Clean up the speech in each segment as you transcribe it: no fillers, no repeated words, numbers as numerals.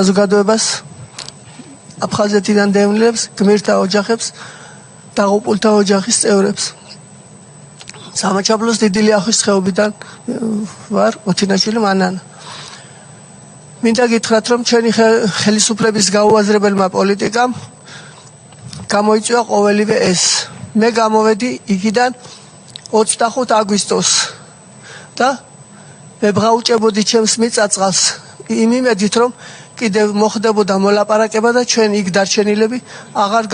საზოგადოებას აფხაზეთიდან დევნილებს, გმირთა ოჯახებს, დაღუპულთა ოჯახის წევრებს. სამაჩაბლოს დიდი ლიახვის ხეობიდან ვარ, ოთინაშვილი მანანა. მინდა გითხრათ, რომ ჩვენი ხელისუფლების გაუაზრებელმა პოლიტიკამ გამოიწვია ყოველივე ეს. მე გამოვედი იქიდან 25 აგვისტოს და ვებრაუჭებოდი ჩემს მიწაწყალს იმ იმედით, რომ კიდევ მოხდებოდა მოლაპარაკება და ჩვენ იქ დარჩენილები აღარ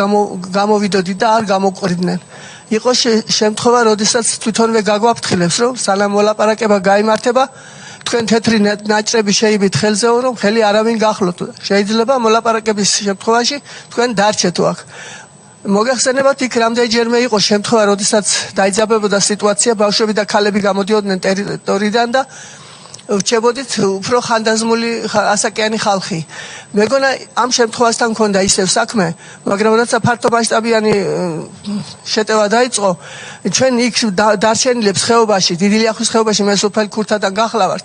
გამოვიდოდით და არ გამოყრიდნენ. იყო შემთხვევა, როდესაც თვითონვე გაგვაფრთხილებს, რომ სანამ მოლაპარაკება გაიმართება, თქვენ თეთრი ნაჭრები შეიბით ხელზეო, რომ ხელი არავინ გახლოთ. შეიძლება მოლაპარაკების შემთხვევაში თქვენ დარჩეთო აქ. მოგეხსენებათ, იქ რამდენჯერმე იყო შემთხვევა, როდესაც დაიძაბებოდა სიტუაცია, ბავშვები და ქალები გამოდიოდნენ ტერიტორიიდან და ვრჩებოდით უფრო ხანდაზმული ასაკიანი ხალხი. მეგონა ამ შემთხვევასთან მქონდა ისევ საქმე, მაგრამ როცა ფართო მასშტაბიანი შეტევა დაიწყო, ჩვენ იქ დარჩენილებს ხეობაში, დიდი ლიახვის ხეობაში მე სოფელ ქურთადან გახლავართ.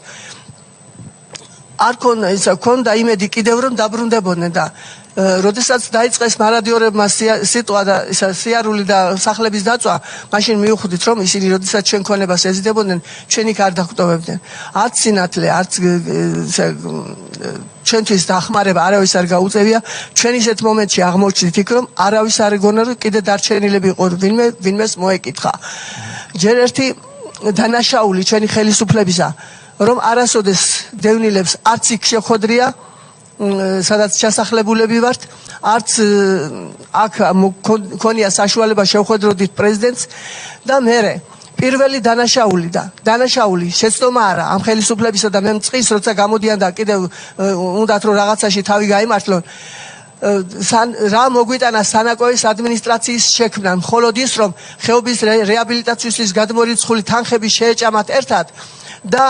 არ ქონდა იმედი კიდევ რომ დაბრუნდებოდნენ და როდესაც დაიწყეს მარადიორებმა სიტყვა და სიარული და სახლების დაწვა, მაშინ მივხვდით, რომ ისინი როდესაც ჩვენ ქონებას ეზიდებოდნენ, ჩვენ იქ არ დაგვტოვებდნენ. არც სინათლე, არც ჩვენთვის დახმარება არავის არ გაუწევია. ჩვენ ისეთ მომენტში აღმოჩნდით იქ, რომ არავის არ ეგონა, რომ კიდე დარჩენილები იყო, ვინმეს მოეკითხა. ჯერ ერთი დანაშაული ჩვენი ხელისუფლებისა, რომ არასოდეს დევნილებს არც იქ შეხვედრია, სადაც ჩასახლებულები ვართ, არც აქ მქონია საშუალება შევხვედროდით პრეზიდენტს და მერე პირველი დანაშაული შეცდომა არა ამ ხელისუფლებისა და მე მწყის, როცა გამოდიან და კიდევ უნდათ რომ რაღაცაში თავი გაიმართლონ. რა მოგვიტანა სანაკოის ადმინისტრაციის შექმნა, მხოლოდ ის, რომ ხეობის რეაბილიტაციისთვის გადმორიცხული თანხები შეეჭამათ ერთად და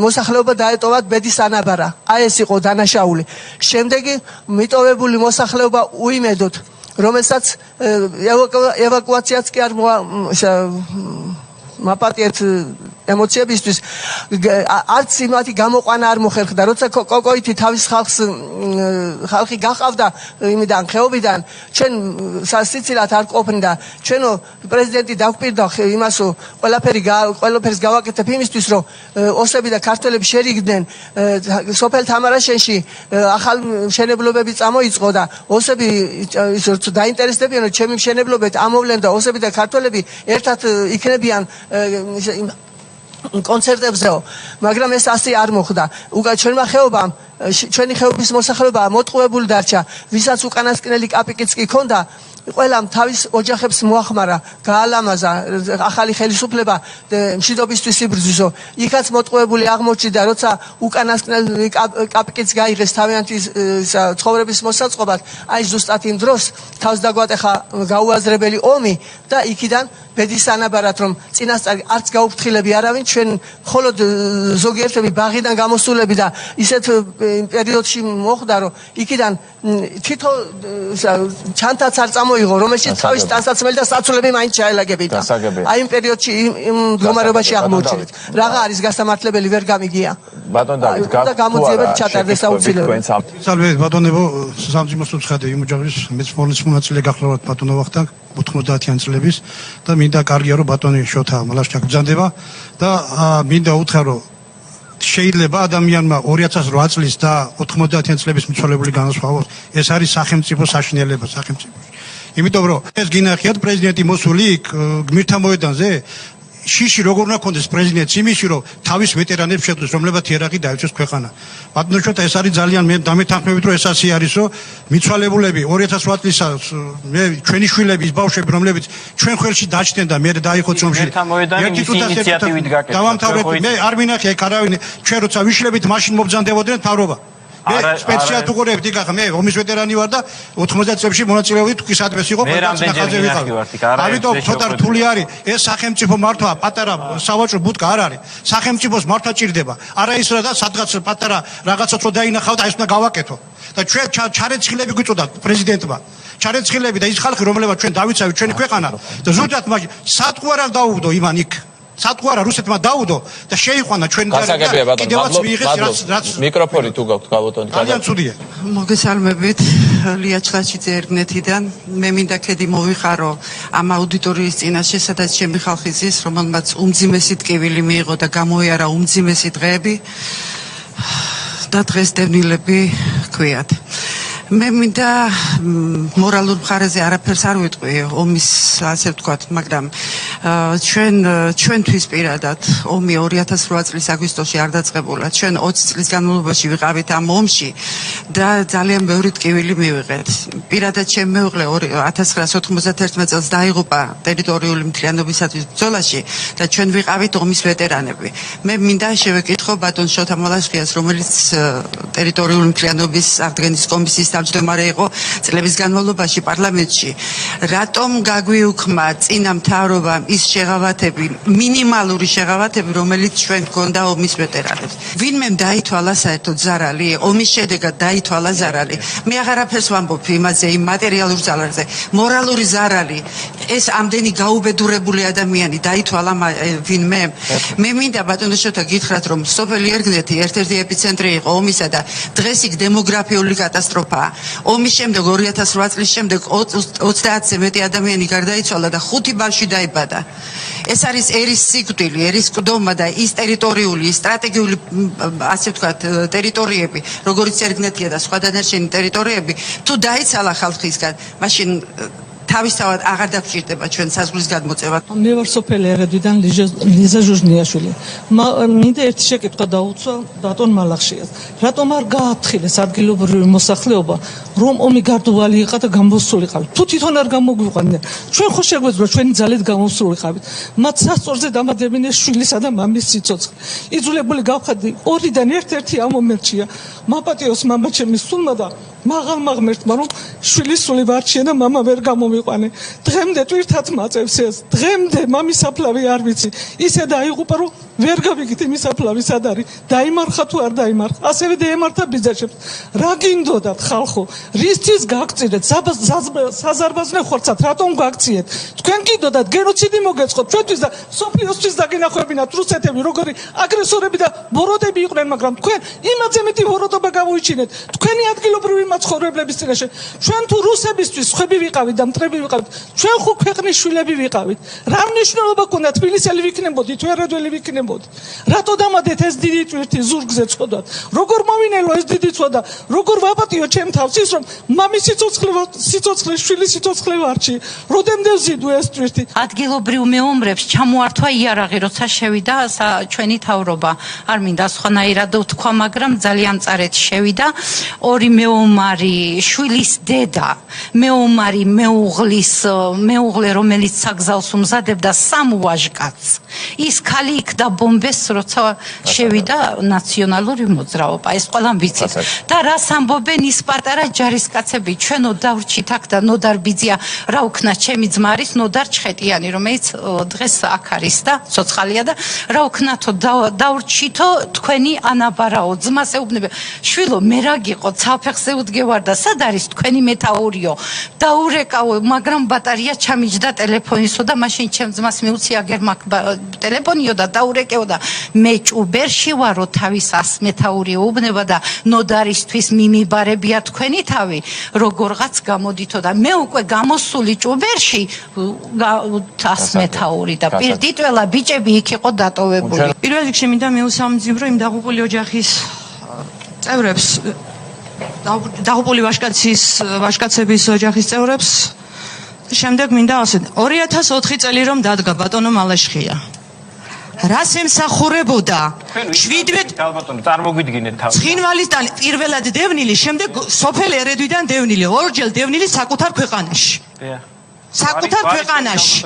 მოსახლეობა დაეტოვათ ბედის ანაბარა. აი ეს იყო დანაშაული. შემდეგი მიტოვებული მოსახლეობა უიმედოდ, რომელსაც ევაკუაციაც კი არ მაპატიეთ ემოციებისთვის, არც იმათი გამოყვანა არ მოხერხდა. როცა კოკოითი თავის ხალხი გაყავდა იმიდან ხეობიდან, ჩვენ სიცილად არ ყოფნიდა. ჩვენო პრეზიდენტი დაგვპირდა იმასო ყველაფერს გავაკეთებ იმისთვის, რომ ოსები და ქართველები შერიგდნენ სოფელ თამარაშენში ახალ მშენებლობები წამოიწყო და ოსები დაინტერესდებიან, რომ ჩემი მშენებლობებით ამოვლენ და ოსები და ქართველები ერთად იქნებიან კონცერტებზეო, მაგრამ ეს ასე არ მოხდა. ჩვენმა ხეობამ, ჩვენი ხეობის მოსახლეობა მოტყუებული დარჩა, ვისაც უკანასკნელი კაპიკიც კი ქონდა, ყველამ თავის ოჯახებს მოახმარა, გაალამაზა ახალი ხელისუფლება მშვიდობისთვის იბრძვისო. იქაც მოტყუებული აღმოჩნდა, როცა უკანასკნელი კაპიკიც გაიღეს თავიანთი ცხოვრების მოსაწყობად, აი ზუსტად იმ დროს თავს დაგვატეხა გაუაზრებელი ომი და იქიდან ბედის ანაბარად, რომ წინასწარ არც გაუფრთხილები არავინ, ჩვენ მხოლოდ ზოგიერთები ბაღიდან გამოსულები და ისეთ პერიოდში მოხდა, რომ იქიდან თითო ჩანთაც არ წამოიღო, რომელშიც თავის ტანსაცმელი და საცულები მაინც ჩაელაგებინა. აი იმ პერიოდში იმ მდგომარეობაში აღმოჩნდით. რაღა არის გასამართლებელი ვერ გამიგია. ბატონ დავით, გამოძიებები ჩატარდეს აუცილებლად. სალვე ბატონებო, სამძიმოს უცხადე იმ ოჯახის მეცხოვრის მონაწილე გახლავართ ბატონო ვახტანგ 90-იანი წლების და მინდა კარგია რომ ბატონი შოთა მალაშჩაკ ბრძანდება და მინდა უთხრა რომ შეიძლება ადამიანმა 2008 წლის და 90-იანი წლების მიცვალებული განსხვავოს. ეს არის სახელმწიფო საშინელება სახელმწიფოში. იმიტომ რომ ეს გინახიათ პრეზიდენტი მოსული გმირთა მოედანზე, შიში როგორ უნდა კონდეს პრეზიდენტს იმისი რომ თავის ვეტერანებს შეხვდეს, რომლებაც იერარქი დაიცვეს ქვეყანა. ბატონო შოთა, ეს არის ძალიან მე დამეთანხმებით რომ ეს ასე არის, რომ მიცვალებულები 2008 წლისა ჩვენი შვილები, ბავშვები, რომლებიც ჩვენ ხელში დაჭდნენ და მე დაიხო წომში. ერთი ინიციატივით გაკეთდა. დავამთავრეთ, მე არ მინახია ეგ არავინ, ჩვენ როცა ვიშლებით მაშინ მობრძანდებოდნენ მთავრობა. მე სპეციალად უყურებთ იქ ახლა მე ომის ვეტერანი ვარ და 90 წლებში მონაწილეობდი თუკისადმეს იყო ნახაზე ვიყავი. ამიტომ ცოტა რთული არის ეს სახელმწიფო მართვა, პატარა სავაჭრო ბუდკა არ არის. სახელმწიფოს მართვა ჭირდება. არა ის რა და სადღაც პატარა რაღაცაც რო დაინახავთ, აი ეს უნდა გავაკეთო. და ჩვენ ჩარეცხილები გვიწოდა პრეზიდენტმა. ჩარეცხილები და ის ხალხი, რომლებსაც ჩვენ დავიცავით ჩვენი ქვეყანა და ზუსტად მაშინ სატყუ არ დაუვდო იმან იქ. სატყუარა რუსეთმა დაუდო და შეიყვანა ჩვენი გასაგებია ბატონო, კიდევაც მიიღეს რაც მიკროფონი თუ გაქვთ გალბატონი. ძალიან ცუდია. მოგესალმებით ლია ჩხაჩიძე ერგნეთიდან. მე მინდა ქედი მოვიხარო ამ აუდიტორიის წინაშე, სადაც ჩემი ხალხი ზის, რომელმაც უმძიმესი ტკივილი მიიღო და გამოიარა უმძიმესი დღეები და დღეს დევნილები ქვიათ. მე მინდა მორალურ მხარეზე არაფერს არ ვიტყვი ომის ასე ვთქვათ, მაგრამ ჩვენთვის პირადად ომი 2008 წლის აგვისტოში არ დაწყებულა. ჩვენ 20 წლის განმავლობაში ვიყავით ამ ომში და ძალიან ბევრი ტკივილი მივიღეთ. პირადად ჩემ მეუღლე 1991 წელს დაიღუპა ტერიტორიული მთლიანობისათვის ბრძოლაში და ჩვენ ვიყავით ომის ვეტერანები. მე მინდა შევეკითხო ბატონ შოთა მალაშხიას, რომელიც ტერიტორიული მთლიანობის აღდგენის კომისიის თავმჯდომარე იყო წლების განმავლობაში პარლამენტში. რატომ გაგვიუქმა წინა მთავრობამ ის შეღავათები, მინიმალური შეღავათები, რომელიც ჩვენ გქონდა ომის ვეტერანებს? ვინმემ დაითვალა საერთოდ ზარალი, ომის შედეგად დაითვალა ზარალი. მე აღარაფერს ვამბობ იმაზე, იმ მატერიალურ ზარალზე. მორალური ზარალი, ეს ამდენი გაუბედურებული ადამიანი დაითვალა ვინმე? მე მინდა ბატონო შოთა გითხრათ, რომ სოფელი ერგნეთი ერთ-ერთი ეპიცენტრი იყო ომისა და დღეს იქ დემოგრაფიული კატასტროფაა. ომის შემდეგ 2008 წლის შემდეგ 30-ზე მეტი ადამიანი გარდაიცვალა და 5 ბავშვი დაიბადა. ეს არის ერის სიკვდილი, ერის ყდომა და ის ტერიტორიული, სტრატეგიული ასე ვთქვათ ტერიტორიები, როგორც ერგნეთია და სხვა დანარჩენი ტერიტორიები, თუ დაიცალა ხალხისგან, მაშინ თავისთავად აღარ დაგჭირდება ჩვენ საზღვრის გადმოწევა. მე ვარ სოფელი ერედვიდან ლიზა ჟუჟნიაშვილი. მინდა ერთი შეკითხვა დაუცვა ბატონ მალახშიას. რატომ არ გააფრთხილეს ადგილობრივი მოსახლეობა, რომ ომი გარდუვალი იყო და გამოსულიყავით? თუ თვითონ არ გამოგვიყვანდნენ, ჩვენ ხო შეგვეძლო ჩვენი ძალით გამოსულიყავით. მათ სასწორზე დამადებინეს შვილისა და მამის სიცოცხლე. იძულებული გავხდი ორიდან ერთ-ერთი ამ მომენტია. მაპატიოს მამა ჩემის სულმა და მაღალმა ღმერთმა, რომ შვილის სული ვარჩიე და მამა ვერ გამომიყვანე. დღემდე ტვირთად მაწევს ეს. დღემდე მამის საფლავი არ ვიცი. ისე დაიღუპა, რომ ვერ გავიგით იმის საფლავი სად არის. დაიმარხა თუ არ დაიმარხა. ასევე დაემართა ბიძაშებს. რა გინდოდათ ხალხო? რისთვის გაგწირეთ? საზარბაზნე ხორცად რატომ გაგწიეთ? თქვენ გინდოდათ გენოციდი მოგეწყოთ ჩვენთვის და სოფლიოსთვის დაგინახებინათ რუსეთები, როგორი აგრესორები და ბოროტები იყვნენ, მაგრამ თქვენ იმაზე მეტი ბოროტობა გამოიჩინეთ. თქვენი ადგილობრივი მაცხოვრებლების წინაშე. ჩვენ თუ რუსებისთვის ხვები ვიყავით და მტრები ვიყავით, ჩვენ ხო ქვეყნის შვილები ვიყავით. რა მნიშვნელობა ქონდა თბილისელი ვიქნებოდით, თუ ერედველი ვიქნებოდით? რატო დამადეთ ეს დიდი ტვირთი ზურგზე წოდათ? როგორ მოვინელო ეს დიდი წოდა? როგორ ვაპატიო ჩემ თავს ის, რომ მამის სიცოცხლე, შვილის სიცოცხლე ვარჩი? როდემდე ვზიდო ეს ტვირთი? ადგილობრივ მეომრებს ჩამოართვა იარაღი, როცა შევიდა ჩვენი თავრობა. არ მინდა სხვანაირად ვთქვა, მაგრამ ძალიან მწარედ შევიდა. ორი მეომარი, შვილის დედა, მეომარი მეუღლე, რომელიც საგზავს უმზადებდა 3 ვაჟკაცს. ის ქალი იქ დაბომბეს, როცა შევიდა ნაციონალური მოძრაობა. ეს ყველამ ვიცით. და რას ამბობენ ის პატარა ჯარისკაცები? ჩვენო დავრჩით აქ და ნოდარ ბიძია, რა უქნა ჩემი ძმა არის ნოდარ ჩხეტიანი, რომელიც დღეს აქ არის და ცოცხალია და რა უქნათო დავრჩითო თქვენი ანაბარაო. ძმას ეუბნება, შვილო, მე რა გიყო, საფეხზე უდგევარ და სად არის თქვენი მეთაურიო? დაურეკავ, მაგრამ ბატარია ჩამიჯდა ტელეფონისო და მაშინ ჩემ ძმას მიუცია გერმაკ ტელეფონიო და დაურეკეო და მე ჭუბერში ვარო, თავის ასმეთაურიო უბნება და ნოდარისთვის მიმიბარებია თქვენი თავი, როგორღაც გამოდითო და მე უკვე გამოსული ჭუბერში ასმეთაური და პირდიტველა ბიჭები იქ იყო დატოვებული. პირველ რიგში მინდა მიუსამძიმრო იმ დაღუპული ოჯახის წევრებს, დაღუპული ვაჟკაცების ოჯახის წევრებს. შემდეგ მინდა ასე 2004 წელი რომ დადგა ბატონო მალაშხია. რას ემსახურებოდა? 17 ალბათო წარმოგვიდგინეთ თავი. ცხინვალისთან პირველად დევნილი, შემდეგ სოფელ ერედვიდან დევნილი, ორჯერ დევნილი საკუთარ ქვეყანაში. საკუთარ ქვეყანაში.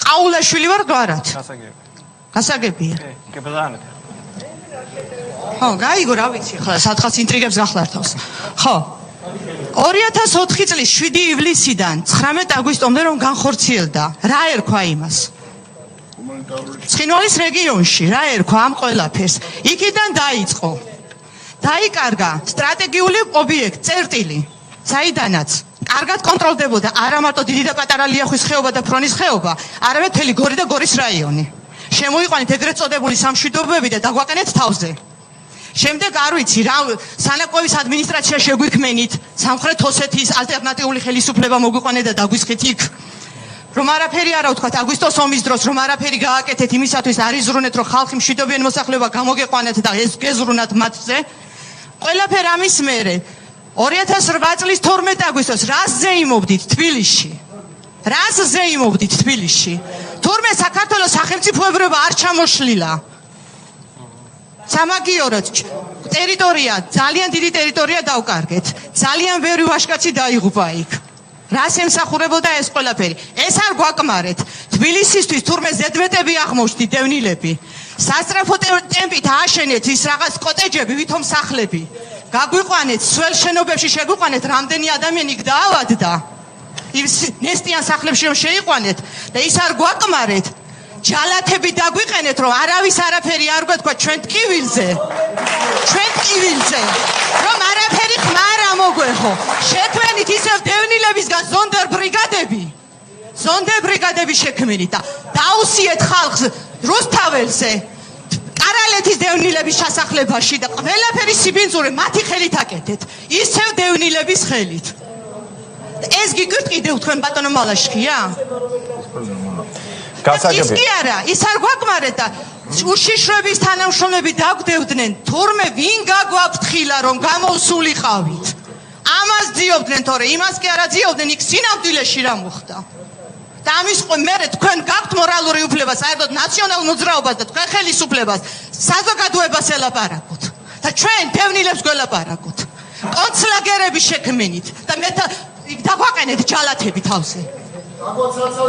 ყაულაშვილი ვარ გვარად. გასაგებია. კი ბრძანეთ. ხო, გაიგო, რა ვიცი, ხლა სათხას ინტრიგებს გახლართავს. ხო. 2004 წლის 7 ივლისიდან 19 აგვისტომდე რომ განხორციელდა. რა ერქვა იმას? ცხინვალის რეგიონში რა ერქვა ამ ყველაფერს? იქიდან დაიწყო. დაიკარგა სტრატეგიული ობიექტი წერტილი, საიდანაც კარგად კონტროლდებოდა არა მარტო დიდი და პატარა ლიახვის ხეობა და ფრონის ხეობა, არამედ მთელი გორი და გორის რაიონი. შემოიყვანეთ ეგრეთ წოდებული სამშვიდობოები და დაგვაყენეთ თავზე. შემდეგ არ ვიცი რა სანაკოების ადმინისტრაცია შეგვიქმენით, სამხრეთ ოსეთის ალტერნატიული ხელისუფლება მოგვიყვანეთ და დაგვისხეთ იქ. რომ არაფერი არა ვთქვათ აგვისტოს ომის დროს რომ არაფერი გააკეთეთ იმისათვის არ იზრუნეთ რომ ხალხი მშვიდობიანი მოსახლეობა გამოგეყვანეთ და ეს გეზრუნათ მათზე. ყველაფერი ამის მერე 2008 წლის 12 აგვისტოს რას ზეიმობდით თბილისში? რას ზეიმობდით თბილისში? თურმე საქართველოს სახელმწიფოებრიობა არ ჩამოშლილა. სამაგიოროდ ტერიტორია, ძალიან დიდი ტერიტორია დავკარგეთ. ძალიან ბევრი ვაჟკაცი დაიღუპა იქ. რას ემსახურებოდა ეს ყველაფერი? ეს არ გვაკმარეთ. თბილისისთვის თურმე ზედმეტები აღმოჩნდით დევნილები. სასწრაფო ტემპით ააშენეთ ის რაღაც კოტეჯები, ვითომ სახლები. გაგვიყვანეთ სველ შენობებში შეგვიყვანეთ რამდენი ადამიანი იქ დაავადდა. ის ნესტიან სახლებში რომ შეიყვანეთ და ის არ გვაკმარეთ. ჯალათები დაგვიყენეთ რომ არავის არაფერი არ გვეთქვა ჩვენ ტკივილზე რომ არაფერი ხმა არ მოგვეხო შექმენით ისევ დევნილებისგან ზონდერ ბრიგადები შექმნით და დაუსიეთ ხალხს რუსთაველზე კარალეთის დევნილების შესახლებაში და ყველაფერი სიბინძური მათი ხელით აკეთეთ ისევ დევნილების ხელით ეს გიგვიტყიდე თქვენ ბატონო მალაშხია ის კი არა, ის არ გვაკმარეთ და უშიშროების თანამშრომლები დაგვდევდნენ, თურმე ვინ გაგვაფრთხილა რომ გამოვსულიყავით. ამას ძიობდნენ, თორე იმას კი არა ძიობდნენ, იქ სინამდვილეში რა მოხდა. და ამის მერე თქვენ გაქვთ მორალური უფლება, საერთოდ ნაციონალურ მოძრაობას და თქვენ ხელისუფლებას საზოგადოებას ელაპარაკოთ. და ჩვენ დევნილებს გველაპარაკოთ. კონცლაგერები შექმნით და მე დაგვაყენეთ ჯალათები თავზე.